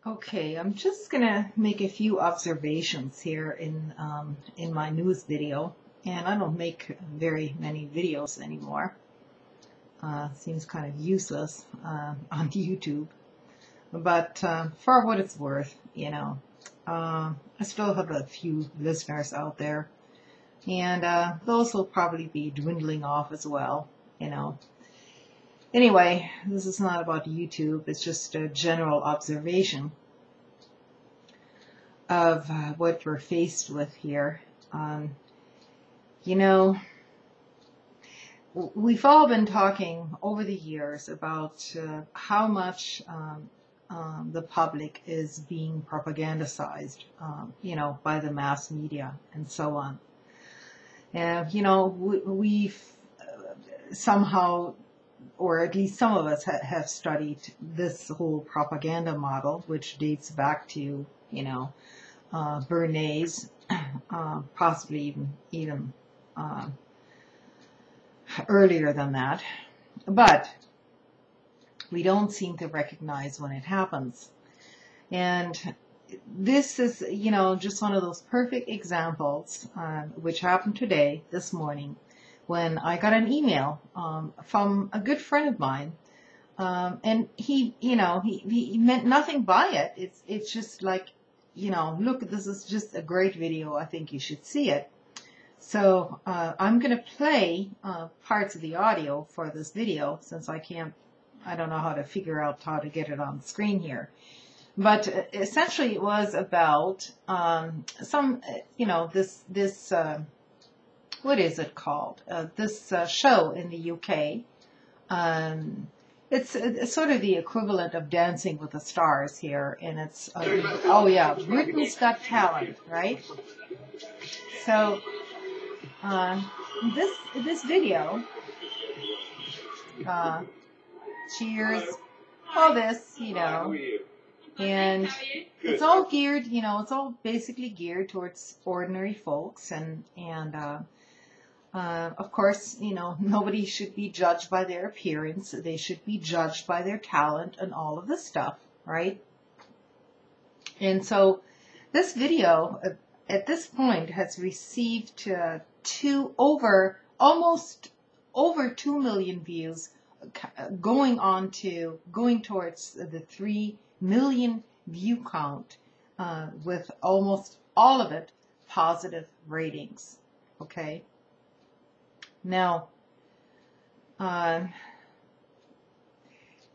Okay, I'm just gonna make a few observations here in my news video, and I don't make very many videos anymore. Seems kind of useless on YouTube, but for what it's worth, I still have a few listeners out there, and those will probably be dwindling off as well. Anyway, this is not about YouTube, it's just a general observation of what we're faced with here. You know, we've all been talking over the years about how much the public is being propagandized, by the mass media and so on. And, we've somehow, or at least some of us have studied this whole propaganda model, which dates back to, Bernays, possibly even earlier than that. But we don't seem to recognize when it happens. And this is, just one of those perfect examples, which happened today, this morning, when I got an email from a good friend of mine, and he meant nothing by it. It's just like, look, this is just a great video. I think you should see it. So I'm going to play parts of the audio for this video, since I don't know how to figure out how to get it on the screen here. But essentially it was about this what is it called? This show in the UK. It's sort of the equivalent of Dancing with the Stars here, and it's Britain's Got Talent, right? So this video, cheers, all this, and it's all geared, it's all basically geared towards ordinary folks, and of course, nobody should be judged by their appearance. They should be judged by their talent and all of this stuff, right? And so this video at this point has received almost over 2 million views, going towards the 3 million view count, with almost all of it positive ratings. Okay. Now,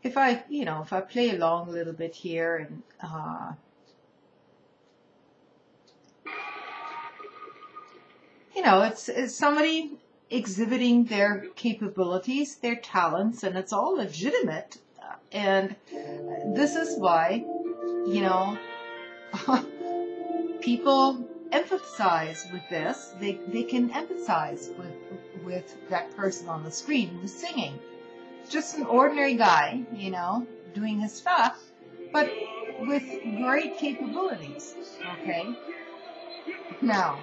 if I play along a little bit here, and it's somebody exhibiting their capabilities, their talents, and it's all legitimate. And this is why, people empathize with this. They can empathize with that person on the screen who's singing. Just an ordinary guy, doing his stuff, but with great capabilities. Okay? Now,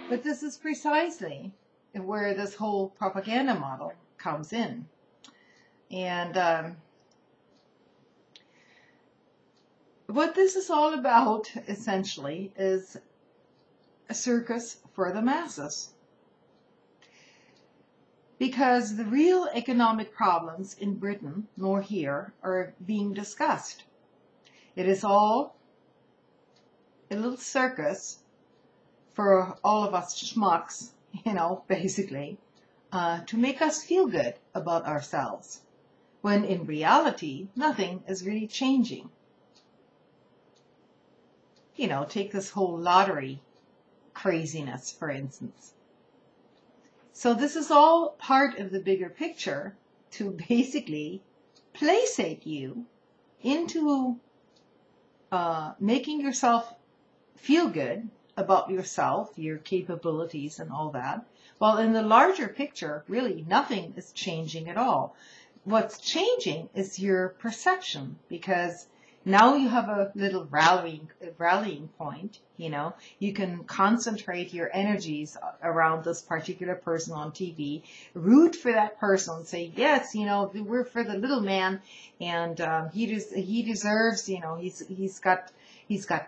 but this is precisely where this whole propaganda model comes in. And what this is all about, essentially, is a circus for the masses. Because the real economic problems in Britain, nor here, are being discussed. It is all a little circus for all of us schmucks, basically, to make us feel good about ourselves, when in reality, nothing is really changing. Take this whole lottery craziness, for instance. So this is all part of the bigger picture to basically placate you into making yourself feel good about yourself, your capabilities, and all that. While in the larger picture, really nothing is changing at all. What's changing is your perception, because Now you have a little rallying point, you know. You can concentrate your energies around this particular person on TV, root for that person, and say, yes, you know, we're for the little man, and he deserves, you know, he's got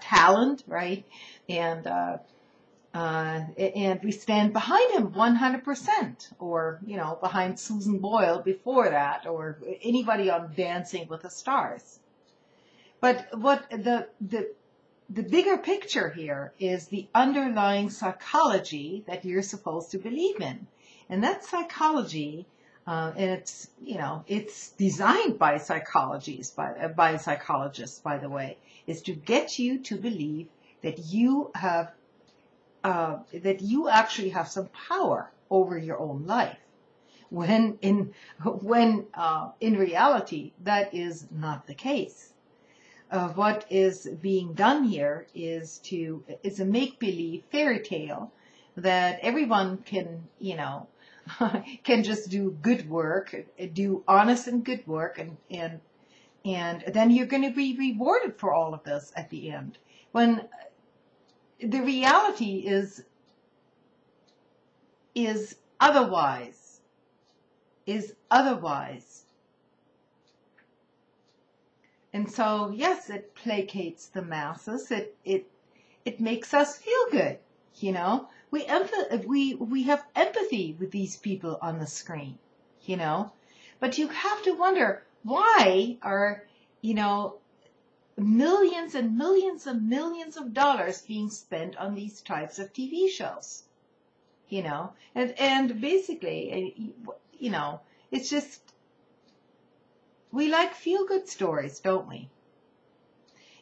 talent, right? And we stand behind him 100%, or, you know, behind Susan Boyle before that, or anybody on Dancing with the Stars. But what the bigger picture here is the underlying psychology that you're supposed to believe in. And that psychology, and it's, you know, it's designed by psychologists, by the way, is to get you to believe that you have, that you actually have some power over your own life. When in reality, that is not the case. What is being done here is a make-believe fairy tale that everyone can, you know, can just do good work, do honest and good work, and then you're going to be rewarded for all of this at the end. When the reality is otherwise, And so, yes, it placates the masses. It makes us feel good, you know. We have empathy with these people on the screen, you know. But you have to wonder, why are, you know, millions and millions and millions of dollars being spent on these types of TV shows, you know? And basically, you know, it's just, we like feel-good stories, don't we?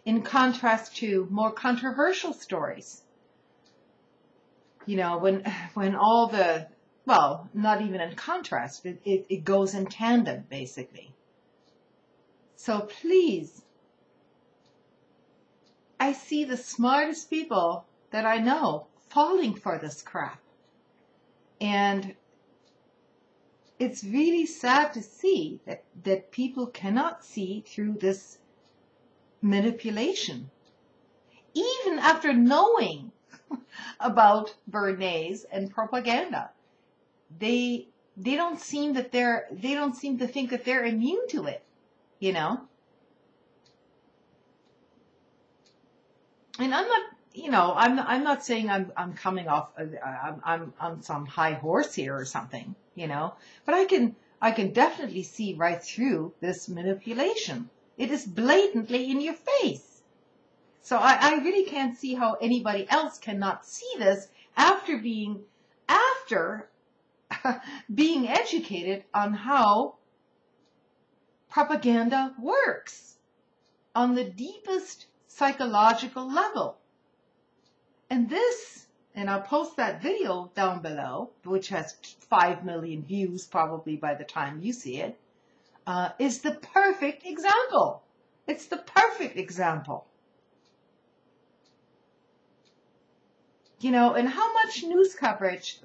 In contrast to more controversial stories. You know, when all the, well, not even in contrast, it goes in tandem, basically. So please, I see the smartest people that I know falling for this crap. And it's really sad to see that people cannot see through this manipulation. Even after knowing about Bernays and propaganda, they don't seem to think that they're immune to it, you know. And I'm not, you know, I'm not saying I'm coming off, I'm on some high horse here or something, you know, but I can definitely see right through this manipulation. It is blatantly in your face. So I really can't see how anybody else cannot see this after being educated on how propaganda works on the deepest psychological level. And I'll post that video down below, which has 5 million views probably by the time you see it, is the perfect example. It's the perfect example. You know, and how much news coverage,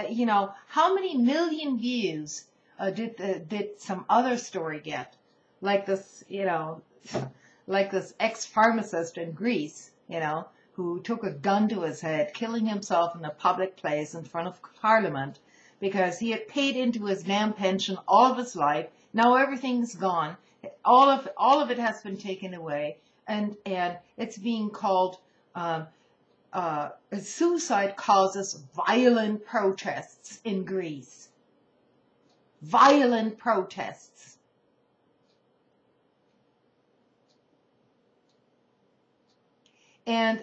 you know, how many million views did some other story get? Like this, you know, like this ex-pharmacist in Greece, you know, who took a gun to his head, killing himself in a public place in front of Parliament because he had paid into his damn pension all of his life. Now everything's gone. All of it has been taken away, and it's being called suicide causes violent protests in Greece. Violent protests. And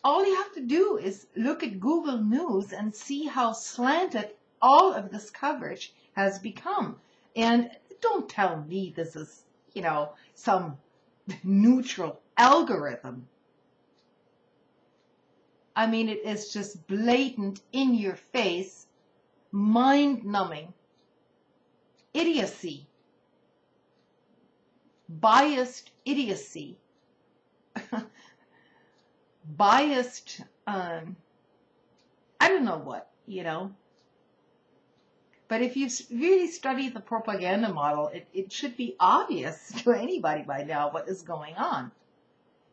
all you have to do is look at Google News and see how slanted all of this coverage has become. And don't tell me this is, you know, some neutral algorithm. I mean, it is just blatant, in your face, mind-numbing idiocy. Biased idiocy. Biased, I don't know what, you know. But if you really study the propaganda model, it should be obvious to anybody by now what is going on.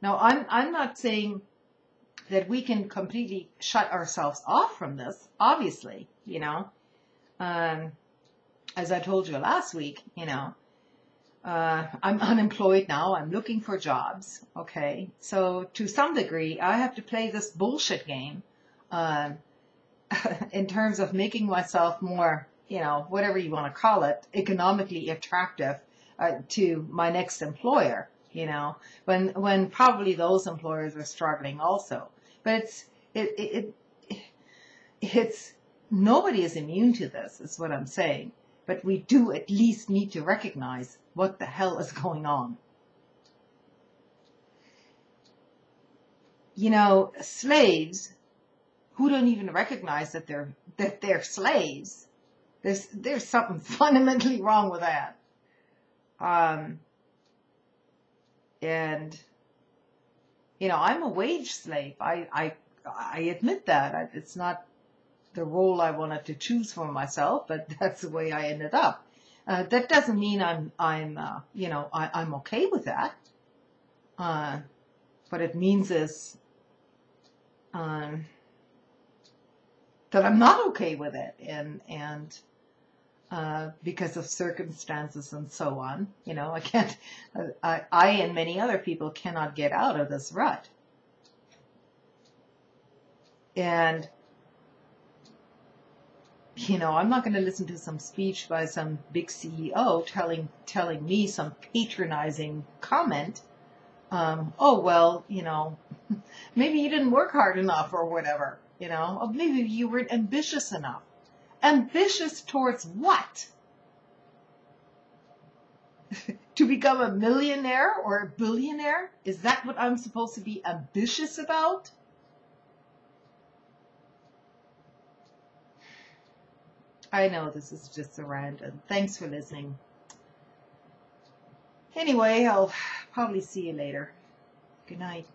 Now, I'm not saying that we can completely shut ourselves off from this, obviously, you know. As I told you last week, you know, I'm unemployed now. I'm looking for jobs, okay? So to some degree, I have to play this bullshit game in terms of making myself more, you know, whatever you want to call it, economically attractive to my next employer, you know, when probably those employers are struggling also. But it's nobody is immune to this, is what I'm saying. But we do at least need to recognize what the hell is going on. You know, slaves who don't even recognize that they're slaves. There's something fundamentally wrong with that. And you know, I'm a wage slave. I admit that. It's not the role I wanted to choose for myself, but that's the way I ended up. That doesn't mean I'm okay with that. What it means is that I'm not okay with it, and because of circumstances and so on, you know, I can't. I and many other people cannot get out of this rut, and. You know, I'm not going to listen to some speech by some big CEO telling me some patronizing comment. Oh, well, you know, maybe you didn't work hard enough or whatever, you know, or maybe you weren't ambitious enough. Ambitious towards what? To become a millionaire or a billionaire? Is that what I'm supposed to be ambitious about? I know this is just a rant, and thanks for listening. Anyway, I'll probably see you later. Good night.